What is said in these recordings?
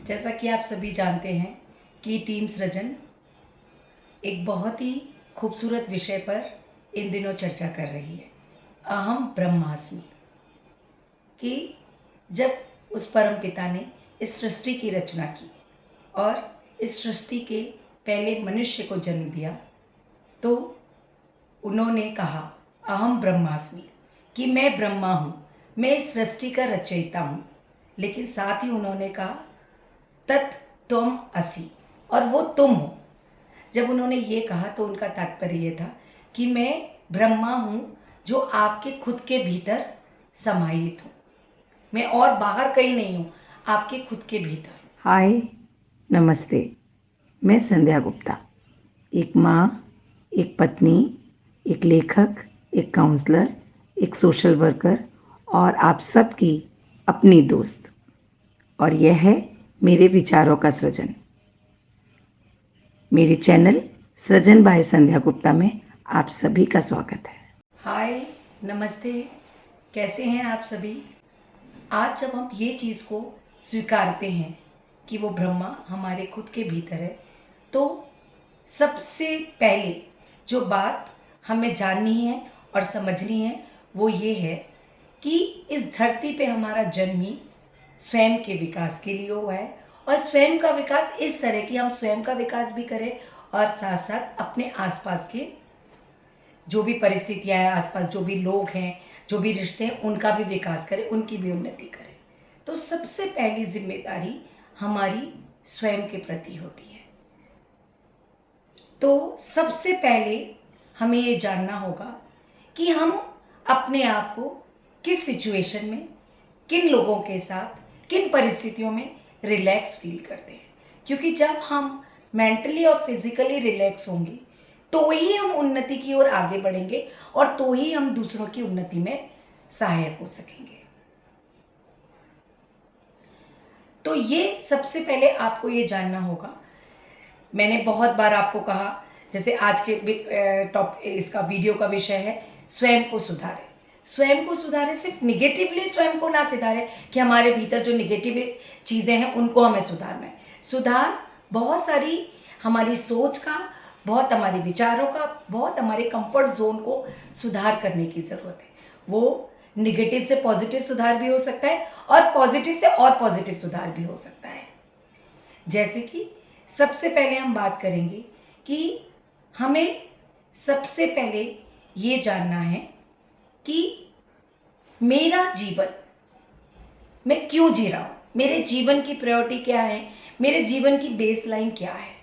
जैसा कि आप सभी जानते हैं कि टीम सृजन एक बहुत ही खूबसूरत विषय पर इन दिनों चर्चा कर रही है। अहम ब्रह्मास्मि कि जब उस परम पिता ने इस सृष्टि की रचना की और इस सृष्टि के पहले मनुष्य को जन्म दिया तो उन्होंने कहा अहम ब्रह्मास्मि कि मैं ब्रह्मा हूँ, मैं इस सृष्टि का रचयिता हूँ। लेकिन साथ ही उन्होंने कहा तत् त्वम असि, और वो तुम हो। जब उन्होंने ये कहा तो उनका तात्पर्य ये था कि मैं ब्रह्मा हूँ जो आपके खुद के भीतर समाहित हूँ, मैं और बाहर कहीं नहीं हूँ, आपके खुद के भीतर। हाय नमस्ते, मैं संध्या गुप्ता, एक माँ, एक पत्नी, एक लेखक, एक काउंसलर, एक सोशल वर्कर और आप सबकी अपनी दोस्त। और यह है मेरे विचारों का सृजन। मेरे चैनल सृजन बाय संध्या गुप्ता में आप सभी का स्वागत है। हाय नमस्ते, कैसे हैं आप सभी। आज जब हम ये चीज़ को स्वीकारते हैं कि वो ब्रह्मा हमारे खुद के भीतर है, तो सबसे पहले जो बात हमें जाननी है और समझनी है वो ये है कि इस धरती पे हमारा जन्म ही स्वयं के विकास के लिए हुआ है, और स्वयं का विकास इस तरह कि हम स्वयं का विकास भी करें और साथ साथ अपने आसपास के जो भी परिस्थितियाँ हैं, आसपास जो भी लोग हैं, जो भी रिश्ते हैं, उनका भी विकास करें, उनकी भी उन्नति करें। तो सबसे पहली जिम्मेदारी हमारी स्वयं के प्रति होती है। तो सबसे पहले हमें ये जानना होगा कि हम अपने आप को किस सिचुएशन में, किन लोगों के साथ, किन परिस्थितियों में रिलैक्स फील करते हैं। क्योंकि जब हम मेंटली और फिजिकली रिलैक्स होंगे तो ही हम उन्नति की ओर आगे बढ़ेंगे और तो ही हम दूसरों की उन्नति में सहायक हो सकेंगे। तो ये सबसे पहले आपको ये जानना होगा। मैंने बहुत बार आपको कहा, जैसे आज के इसका वीडियो का विषय है स्वयं को सुधारें। स्वयं को सुधारें, सिर्फ निगेटिवली स्वयं को ना सुधारें कि हमारे भीतर जो निगेटिव चीज़ें हैं उनको हमें सुधारना है। सुधार बहुत सारी हमारी सोच का, बहुत हमारे विचारों का, बहुत हमारे कंफर्ट जोन को सुधार करने की ज़रूरत है। वो निगेटिव से पॉजिटिव सुधार भी हो सकता है और पॉजिटिव से और पॉजिटिव सुधार भी हो सकता है। जैसे कि सबसे पहले हम बात करेंगे कि हमें सबसे पहले ये जानना है कि मेरा जीवन मैं क्यों जी रहा हूँ, मेरे जीवन की प्रायोरिटी क्या है, मेरे जीवन की बेसलाइन क्या है।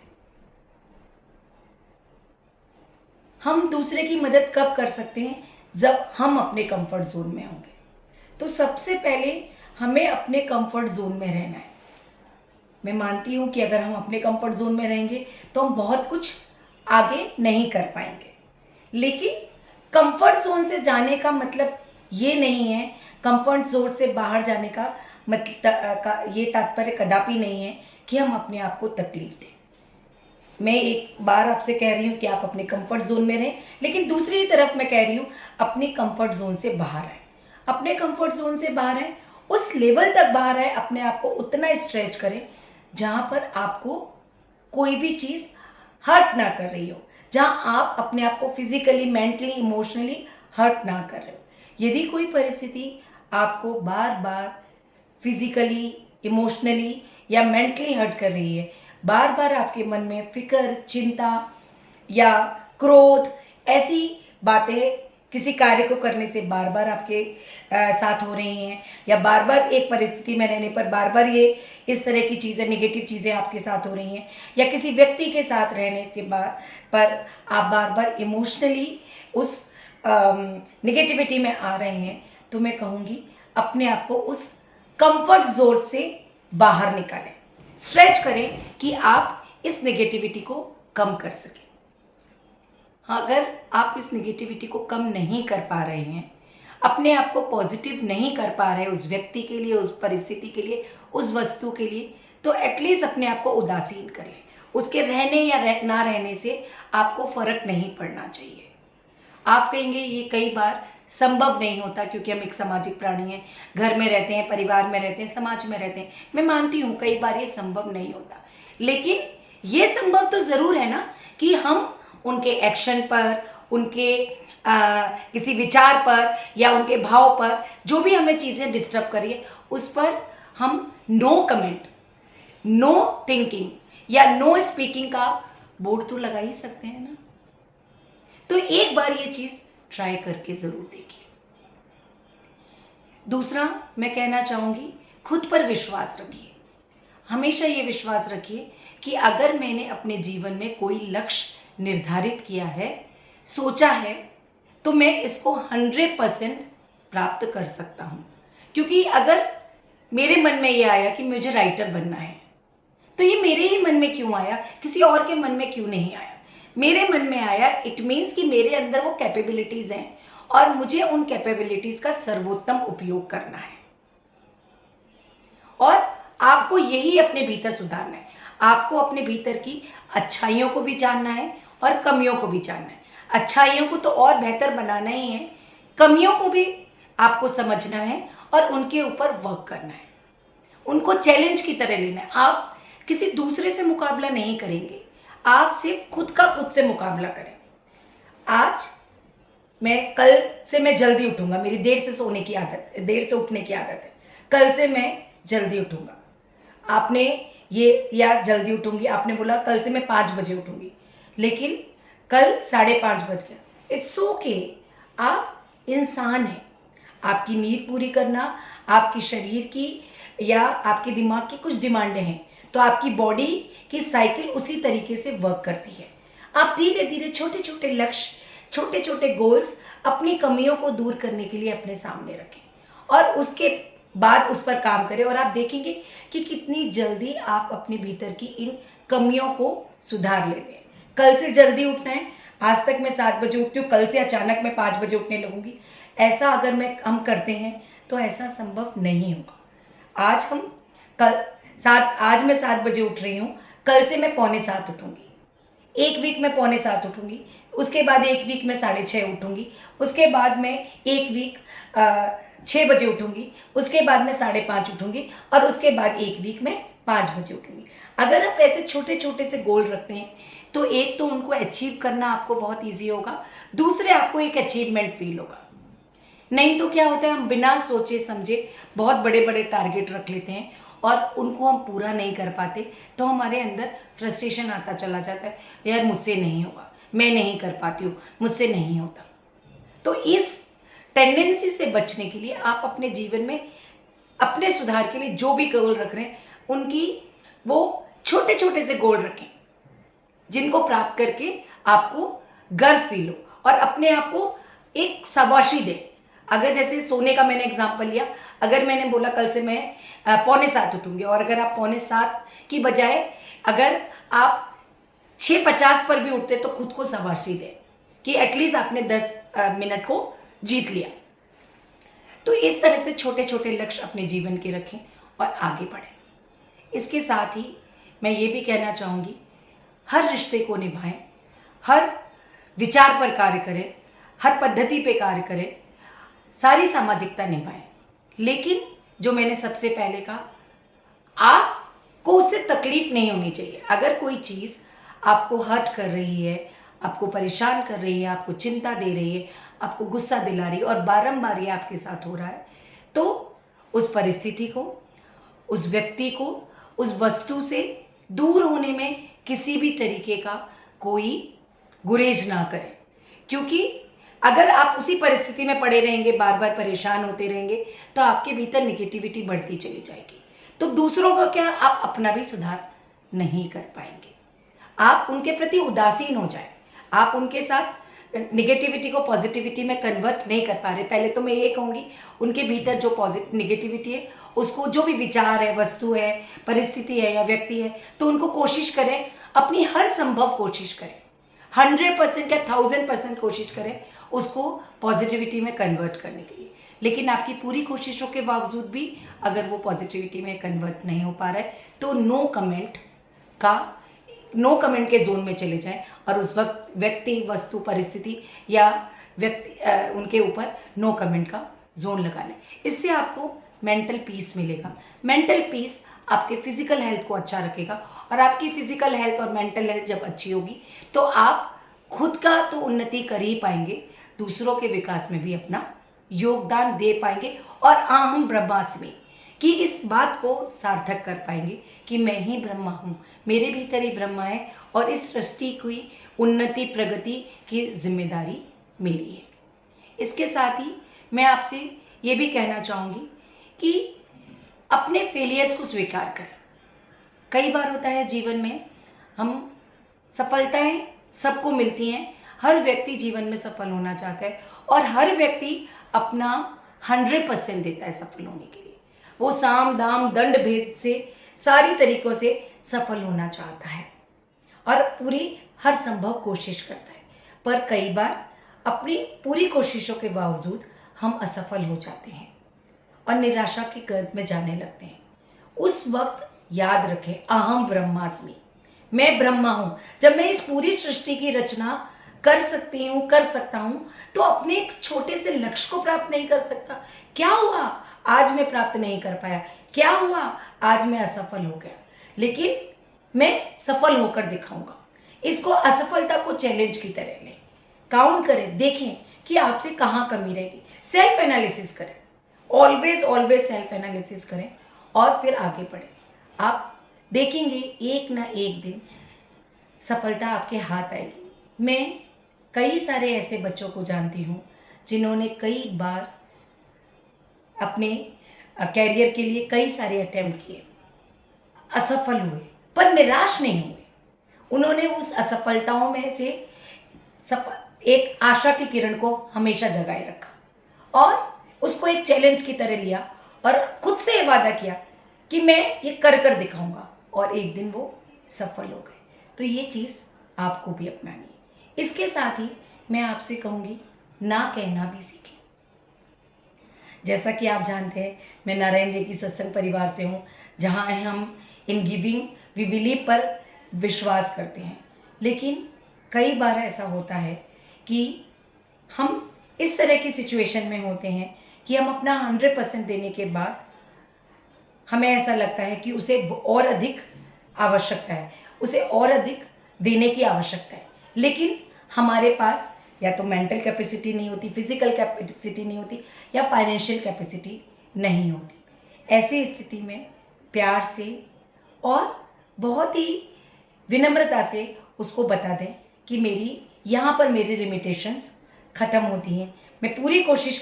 हम दूसरे की मदद कब कर सकते हैं, जब हम अपने कंफर्ट जोन में होंगे। तो सबसे पहले हमें अपने कंफर्ट जोन में रहना है। मैं मानती हूँ कि अगर हम अपने कंफर्ट जोन में रहेंगे तो हम बहुत कुछ आगे नहीं कर पाएंगे, लेकिन कंफर्ट जोन से जाने का मतलब ये नहीं है, कंफर्ट जोन से बाहर जाने का मतलब ये तात्पर्य कदापि नहीं है कि हम अपने आप को तकलीफ दें। मैं एक बार आपसे कह रही हूँ कि आप अपने कंफर्ट जोन में रहें, लेकिन दूसरी तरफ मैं कह रही हूँ अपने कंफर्ट जोन से बाहर आए। अपने कंफर्ट जोन से बाहर आए, उस लेवल तक बाहर आए, अपने आप को उतना स्ट्रेच करें जहाँ पर आपको कोई भी चीज़ हर्ट ना कर रही हो, जहाँ आप अपने आप को फिजिकली, मेंटली, इमोशनली हर्ट ना कर रहे हो। यदि कोई परिस्थिति आपको बार बार फिजिकली, इमोशनली या मेंटली हर्ट कर रही है, बार बार आपके मन में फिक्र, चिंता या क्रोध, ऐसी बातें किसी कार्य को करने से बार बार आपके साथ हो रही हैं, या बार बार एक परिस्थिति में रहने पर बार बार ये इस तरह की चीज़ें, नेगेटिव चीज़ें आपके साथ हो रही हैं, या किसी व्यक्ति के साथ रहने के बाद पर आप बार बार इमोशनली उस नेगेटिविटी में आ रहे हैं, तो मैं कहूँगी अपने आप को उस कंफर्ट जोन से बाहर निकालें, स्ट्रेच करें कि आप इस नेगेटिविटी को कम कर सकें। अगर आप इस नेगेटिविटी को कम नहीं कर पा रहे हैं, अपने आप को पॉजिटिव नहीं कर पा रहे उस व्यक्ति के लिए, उस परिस्थिति के लिए, उस वस्तु के लिए, तो एटलीस्ट अपने आप को उदासीन कर लें। उसके रहने या ना रहने से आपको फर्क नहीं पड़ना चाहिए। आप कहेंगे ये कई बार संभव नहीं होता, क्योंकि हम एक सामाजिक प्राणी हैं, घर में रहते हैं, परिवार में रहते हैं, समाज में रहते हैं। मैं मानती हूँ कई बार ये संभव नहीं होता, लेकिन ये संभव तो ज़रूर है ना कि हम उनके एक्शन पर, उनके किसी विचार पर या उनके भाव पर जो भी हमें चीज़ें डिस्टर्ब करिए, उस पर हम नो कमेंट, नो थिंकिंग या नो स्पीकिंग का बोर्ड तो लगा ही सकते हैं ना। तो एक बार ये चीज़ ट्राई करके ज़रूर देखिए। दूसरा मैं कहना चाहूँगी, खुद पर विश्वास रखिए। हमेशा ये विश्वास रखिए कि अगर मैंने अपने जीवन में कोई लक्ष्य निर्धारित किया है, सोचा है, तो मैं इसको 100% प्राप्त कर सकता हूँ। क्योंकि अगर मेरे मन में ये आया कि मुझे राइटर बनना है, तो ये मेरे ही मन में क्यों आया, किसी और के मन में क्यों नहीं आया? मेरे मन में आया, इट मीन्स कि मेरे अंदर वो कैपेबिलिटीज़ हैं और मुझे उन कैपेबिलिटीज़ का सर्वोत्तम उपयोग करना है। और आपको यही अपने भीतर सुधारना है। आपको अपने भीतर की अच्छाइयों को भी जानना है और कमियों को भी जानना है। अच्छाइयों को तो और बेहतर बनाना ही है, कमियों को भी आपको समझना है और उनके ऊपर वर्क करना है, उनको चैलेंज की तरह लेना है। आप किसी दूसरे से मुकाबला नहीं करेंगे, आप सिर्फ खुद का खुद से मुकाबला करें। आज कल से मैं जल्दी उठूंगा, मेरी देर से सोने की आदत, देर से उठने की आदत है, कल से मैं जल्दी उठूंगा। आपने ये, या जल्दी उठूंगी, आपने बोला कल से मैं 5 बजे उठूंगी, लेकिन कल 5:30 बज गया। इट्स ओके, आप इंसान हैं। आपकी नींद पूरी करना, आपकी शरीर की या आपके दिमाग की कुछ डिमांडें हैं, तो आपकी बॉडी की साइकिल उसी तरीके से वर्क करती है। आप धीरे धीरे छोटे छोटे लक्ष्य, छोटे छोटे गोल्स अपनी कमियों को दूर करने के लिए अपने सामने रखें और उसके बाद उस पर काम करें, और आप देखेंगे कि कितनी जल्दी आप अपने भीतर की इन कमियों को सुधार लेते हैं। कल से जल्दी उठना है, आज तक मैं 7 बजे उठती हूँ, कल से अचानक मैं 5 बजे उठने लगूंगी, ऐसा अगर हम करते हैं तो ऐसा संभव नहीं होगा। आज मैं 7 बजे उठ रही हूँ, कल से मैं 6:45 उठूंगी, एक वीक में 6:45 उठूंगी, उसके बाद एक वीक में 6:30 उठूंगी, उसके बाद में एक वीक 6 बजे उठूंगी, उसके बाद में 5:30 उठूंगी, और उसके बाद एक वीक में 5 बजे उठूंगी। अगर आप ऐसे छोटे छोटे से गोल रखते हैं तो एक तो उनको अचीव करना आपको बहुत ईजी होगा, दूसरे आपको एक अचीवमेंट फील होगा। नहीं तो क्या होता है, हम बिना सोचे समझे बहुत बड़े बड़े टारगेट रख लेते हैं और उनको हम पूरा नहीं कर पाते, तो हमारे अंदर फ्रस्ट्रेशन आता चला जाता है, यार मुझसे नहीं होगा, मैं नहीं कर पाती हूँ, मुझसे नहीं होता। तो इस टेंडेंसी से बचने के लिए आप अपने जीवन में अपने सुधार के लिए जो भी गोल रख रहे हैं, उनकी वो छोटे छोटे से गोल रखें, जिनको प्राप्त करके आपको गर्व फील हो और अपने आप को एक शाबाशी दें। अगर जैसे सोने का मैंने एग्जांपल लिया, अगर मैंने बोला कल से मैं 6:45 उठूंगी, और अगर आप 6:45 की बजाय अगर आप 6:50 पर भी उठते तो खुद को शाबाशी दें कि एटलीस्ट आपने 10 मिनट को जीत लिया। तो इस तरह से छोटे छोटे लक्ष्य अपने जीवन के रखें और आगे बढ़ें। इसके साथ ही मैं ये भी कहना चाहूँगी, हर रिश्ते को निभाएं, हर विचार पर कार्य करें, हर पद्धति पे कार्य करें, सारी सामाजिकता निभाएं, लेकिन जो मैंने सबसे पहले कहा, आपको उससे तकलीफ नहीं होनी चाहिए। अगर कोई चीज़ आपको हर्ट कर रही है, आपको परेशान कर रही है, आपको चिंता दे रही है, आपको गुस्सा दिला रही है और बारंबार ये आपके साथ हो रहा है, तो उस परिस्थिति को, उस व्यक्ति को, उस वस्तु से दूर होने में किसी भी तरीके का कोई गुरेज ना करें। क्योंकि अगर आप उसी परिस्थिति में पड़े रहेंगे, बार बार परेशान होते रहेंगे, तो आपके भीतर निगेटिविटी बढ़ती चली जाएगी। तो दूसरों का क्या, आप अपना भी सुधार नहीं कर पाएंगे। आप उनके प्रति उदासीन हो जाए, आप उनके साथ निगेटिविटी को पॉजिटिविटी में कन्वर्ट नहीं कर पा रहे। पहले तो मैं ये कहूँगी, उनके भीतर जो निगेटिविटी है, उसको, जो भी विचार है, वस्तु है, परिस्थिति है या व्यक्ति है, तो उनको कोशिश करें, अपनी हर संभव कोशिश करें, 100% या 1000% कोशिश करें उसको पॉजिटिविटी में कन्वर्ट करने के लिए। लेकिन आपकी पूरी कोशिशों के बावजूद भी अगर वो पॉजिटिविटी में कन्वर्ट नहीं हो पा रहा है, तो नो कमेंट के जोन में चले जाएं और उस वक्त व्यक्ति, वस्तु, परिस्थिति या उनके ऊपर नो कमेंट का जोन लगा लें। इससे आपको मेंटल पीस मिलेगा। मेंटल पीस आपके फिजिकल हेल्थ को अच्छा रखेगा, और आपकी फिजिकल हेल्थ और मेंटल हेल्थ जब अच्छी होगी तो आप खुद का तो उन्नति कर ही पाएंगे, दूसरों के विकास में भी अपना योगदान दे पाएंगे, और अहम ब्रह्मास्मि कि इस बात को सार्थक कर पाएंगे कि मैं ही ब्रह्मा हूँ, मेरे भीतर ही ब्रह्मा है, और इस सृष्टि की उन्नति प्रगति की जिम्मेदारी मेरी है। इसके साथ ही मैं आपसे ये भी कहना चाहूँगी कि अपने फेलियर्स को स्वीकार करें। कई बार होता है जीवन में, हम सफलताएं सबको मिलती हैं, हर व्यक्ति जीवन में सफल होना चाहता है, और हर व्यक्ति अपना 100% देता है सफल होने के लिए। वो साम दाम दंड भेद से सारी तरीक़ों से सफल होना चाहता है और पूरी हर संभव कोशिश करता है, पर कई बार अपनी पूरी कोशिशों के बावजूद हम असफल हो जाते हैं और निराशा के गर्त में जाने लगते हैं। उस वक्त याद रखें, अहम ब्रह्मास्मि, मैं ब्रह्मा हूँ। जब मैं इस पूरी सृष्टि की रचना कर सकता हूँ, तो अपने एक छोटे से लक्ष्य को प्राप्त नहीं कर सकता। क्या हुआ आज मैं प्राप्त नहीं कर पाया, क्या हुआ आज मैं असफल हो गया, लेकिन मैं सफल होकर दिखाऊंगा। इसको असफलता को चैलेंज की तरह लें, काउंट करें, देखें कि आपसे कहाँ कमी रहेगी, सेल्फ एनालिसिस करें, ऑलवेज सेल्फ एनालिसिस करें और फिर आगे बढ़ें। आप देखेंगे एक ना एक दिन सफलता आपके हाथ आएगी। मैं कई सारे ऐसे बच्चों को जानती हूँ जिन्होंने कई बार अपने कैरियर के लिए कई सारे अटेम्प्ट किए, असफल हुए, पर निराश नहीं हुए। उन्होंने उस असफलताओं में से एक आशा की किरण को हमेशा जगाए रखा और उसको एक चैलेंज की तरह लिया और खुद से ये वादा किया कि मैं ये कर दिखाऊंगा, और एक दिन वो सफल हो गए। तो ये चीज़ आपको भी अपनानी है। इसके साथ ही मैं आपसे कहूँगी, ना कहना भी सीखें। जैसा कि आप जानते हैं, मैं नारायण रेकी सत्संग परिवार से हूँ, जहाँ हम इन गिविंग वी बिलीव पर विश्वास करते हैं, लेकिन कई बार ऐसा होता है कि हम इस तरह की सिचुएशन में होते हैं कि हम अपना 100% देने के बाद हमें ऐसा लगता है कि उसे और अधिक आवश्यकता है, उसे और अधिक देने की आवश्यकता है, लेकिन हमारे पास या तो मेंटल कैपेसिटी नहीं होती, फिजिकल कैपेसिटी नहीं होती, या फाइनेंशियल कैपेसिटी नहीं होती। ऐसी स्थिति में प्यार से और बहुत ही विनम्रता से उसको बता दें कि यहाँ पर मेरी लिमिटेशंस ख़त्म होती हैं। मैं पूरी कोशिश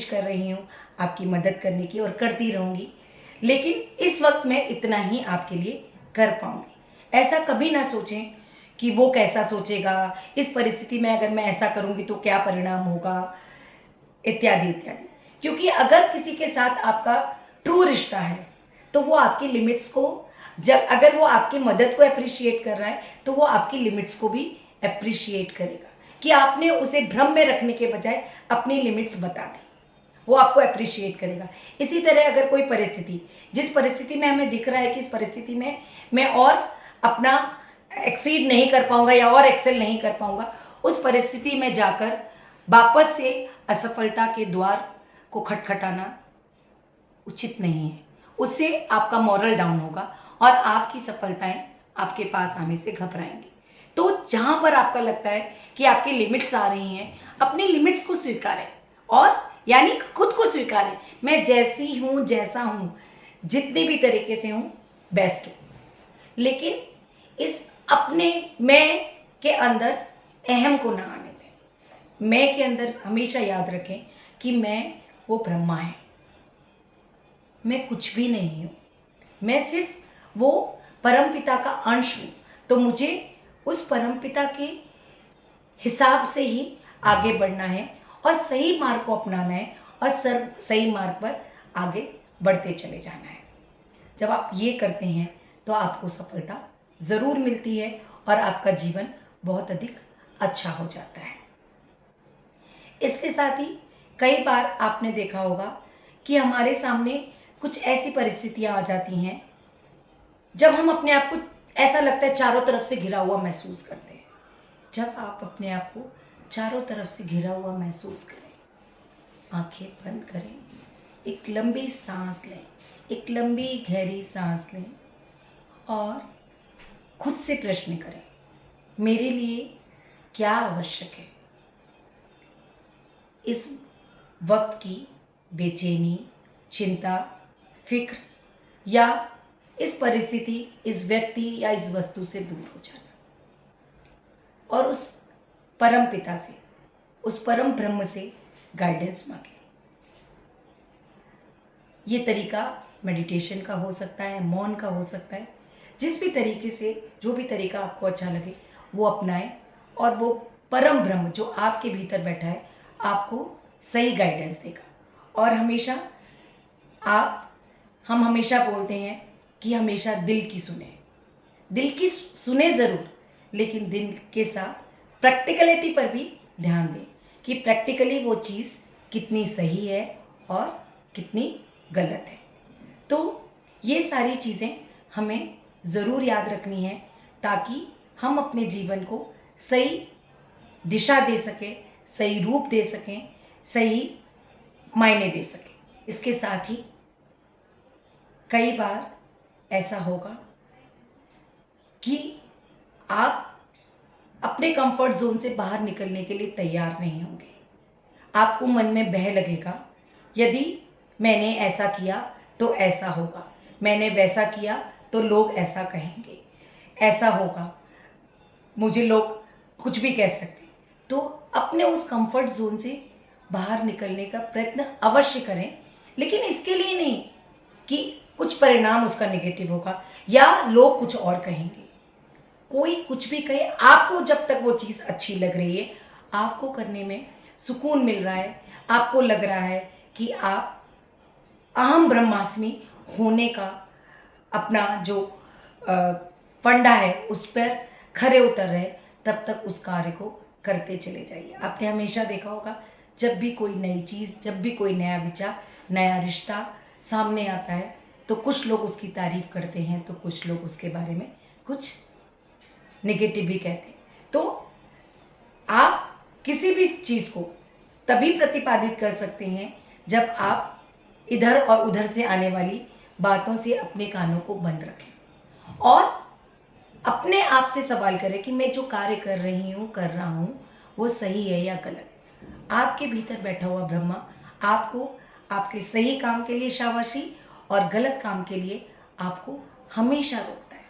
कर रही हूँ आपकी मदद करने की, और करती रहूँगी, लेकिन इस वक्त मैं इतना ही आपके लिए कर पाऊँगी। ऐसा कभी ना सोचें कि वो कैसा सोचेगा, इस परिस्थिति में अगर मैं ऐसा करूँगी तो क्या परिणाम होगा, इत्यादि इत्यादि। क्योंकि अगर किसी के साथ आपका ट्रू रिश्ता है तो वो आपकी लिमिट्स को, अगर वो आपकी मदद को अप्रिशिएट कर रहा है तो वो आपकी लिमिट्स को भी अप्रिशिएट करेगा कि आपने उसे भ्रम में रखने के बजाय अपनी लिमिट्स बता दी, वो आपको अप्रिशिएट करेगा। इसी तरह अगर कोई परिस्थिति, जिस परिस्थिति में हमें दिख रहा है कि इस परिस्थिति में मैं और अपना एक्सीड नहीं कर पाऊंगा या और एक्सेल नहीं कर पाऊंगा, उस परिस्थिति में जाकर वापस से असफलता के द्वार को खटखटाना उचित नहीं है। उससे आपका मॉरल डाउन होगा और आपकी सफलताएं आपके पास आने से घबराएंगी। तो जहाँ पर आपका लगता है कि आपकी लिमिट्स आ रही हैं, अपनी लिमिट्स को स्वीकारें, और यानी खुद को स्वीकारें। मैं जैसी हूँ, जैसा हूँ, जितनी भी तरीके से हूँ, बेस्ट हूँ, लेकिन इस अपने मैं के अंदर अहम को ना आने दें। मैं के अंदर हमेशा याद रखें कि मैं वो ब्रह्मा है, मैं कुछ भी नहीं हूँ, मैं सिर्फ वो परमपिता का अंश हूँ। तो मुझे उस परमपिता के हिसाब से ही आगे बढ़ना है और सही मार्ग को अपनाना है और सही मार्ग पर आगे बढ़ते चले जाना है। जब आप ये करते हैं तो आपको सफलता ज़रूर मिलती है और आपका जीवन बहुत अधिक अच्छा हो जाता है। इसके साथ ही कई बार आपने देखा होगा कि हमारे सामने कुछ ऐसी परिस्थितियां आ जाती हैं जब हम अपने आप को, ऐसा लगता है चारों तरफ से घिरा हुआ महसूस करते हैं। जब आप अपने आप को चारों तरफ से घिरा हुआ महसूस करें। आंखें बंद करें, एक लंबी सांस लें, एक लंबी गहरी सांस लें और खुद से प्रश्न करें, मेरे लिए क्या आवश्यक है? इस वक्त की बेचैनी, चिंता, फिक्र या इस परिस्थिति, इस व्यक्ति या इस वस्तु से दूर हो जाना और उस परम पिता से, उस परम ब्रह्म से गाइडेंस मांगे। ये तरीका मेडिटेशन का हो सकता है, मौन का हो सकता है, जिस भी तरीके से, जो भी तरीका आपको अच्छा लगे वो अपनाएं और वो परम ब्रह्म जो आपके भीतर बैठा है आपको सही गाइडेंस देगा। और हमेशा हम हमेशा बोलते हैं कि हमेशा दिल की सुने, दिल की सुने ज़रूर, लेकिन दिल के साथ प्रैक्टिकलिटी पर भी ध्यान दें कि प्रैक्टिकली वो चीज़ कितनी सही है और कितनी गलत है। तो ये सारी चीज़ें हमें ज़रूर याद रखनी है ताकि हम अपने जीवन को सही दिशा दे सकें, सही रूप दे सकें, सही मायने दे सकें। इसके साथ ही कई बार ऐसा होगा कि आप अपने कंफर्ट जोन से बाहर निकलने के लिए तैयार नहीं होंगे। आपको मन में बह लगेगा, यदि मैंने ऐसा किया तो ऐसा होगा, मैंने वैसा किया तो लोग ऐसा कहेंगे, ऐसा होगा, मुझे लोग कुछ भी कह सकते हैं। तो अपने उस कंफर्ट जोन से बाहर निकलने का प्रयत्न अवश्य करें, लेकिन इसके लिए नहीं कि कुछ परिणाम उसका नेगेटिव होगा या लोग कुछ और कहेंगे। कोई कुछ भी कहे, आपको जब तक वो चीज़ अच्छी लग रही है, आपको करने में सुकून मिल रहा है, आपको लग रहा है कि आप अहम ब्रह्मास्मि होने का अपना जो फंडा है उस पर खरे उतर रहे, तब तक उस कार्य को करते चले जाइए। आपने हमेशा देखा होगा, जब भी कोई नई चीज़, जब भी कोई नया विचार, नया रिश्ता सामने आता है तो कुछ लोग उसकी तारीफ करते हैं तो कुछ लोग उसके बारे में कुछ नेगेटिव भी कहते हैं। तो आप किसी भी चीज़ को तभी प्रतिपादित कर सकते हैं जब आप इधर और उधर से आने वाली बातों से अपने कानों को बंद रखें और अपने आप से सवाल करें कि मैं जो कार्य कर रही हूँ, कर रहा हूँ, वो सही है या गलत। आपके भीतर बैठा हुआ ब्रह्मा आपको आपके सही काम के लिए शाबाशी और गलत काम के लिए आपको हमेशा रोकता है।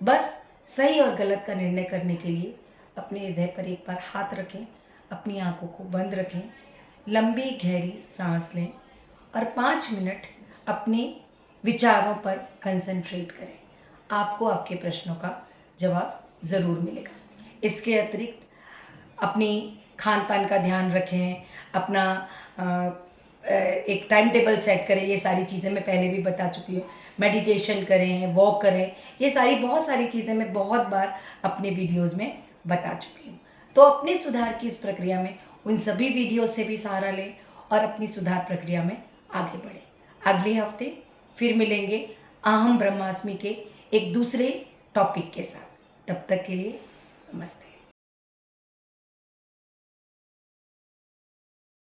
बस सही और गलत का निर्णय करने के लिए अपने हृदय पर एक बार हाथ रखें, अपनी आंखों को बंद रखें, लंबी गहरी सांस लें और 5 मिनट अपने विचारों पर कंसंट्रेट करें। आपको आपके प्रश्नों का जवाब ज़रूर मिलेगा। इसके अतिरिक्त अपनी खान पान का ध्यान रखें, अपना एक टाइम टेबल सेट करें। ये सारी चीज़ें मैं पहले भी बता चुकी हूँ। मेडिटेशन करें, वॉक करें, ये सारी बहुत सारी चीज़ें मैं बहुत बार अपने वीडियोज़ में बता चुकी हूँ। तो अपने सुधार की इस प्रक्रिया में उन सभी वीडियो से भी सहारा लें और अपनी सुधार प्रक्रिया में आगे बढ़ें। अगले हफ्ते फिर मिलेंगे अहम ब्रह्मास्मि के एक दूसरे टॉपिक के साथ। तब तक के लिए नमस्ते।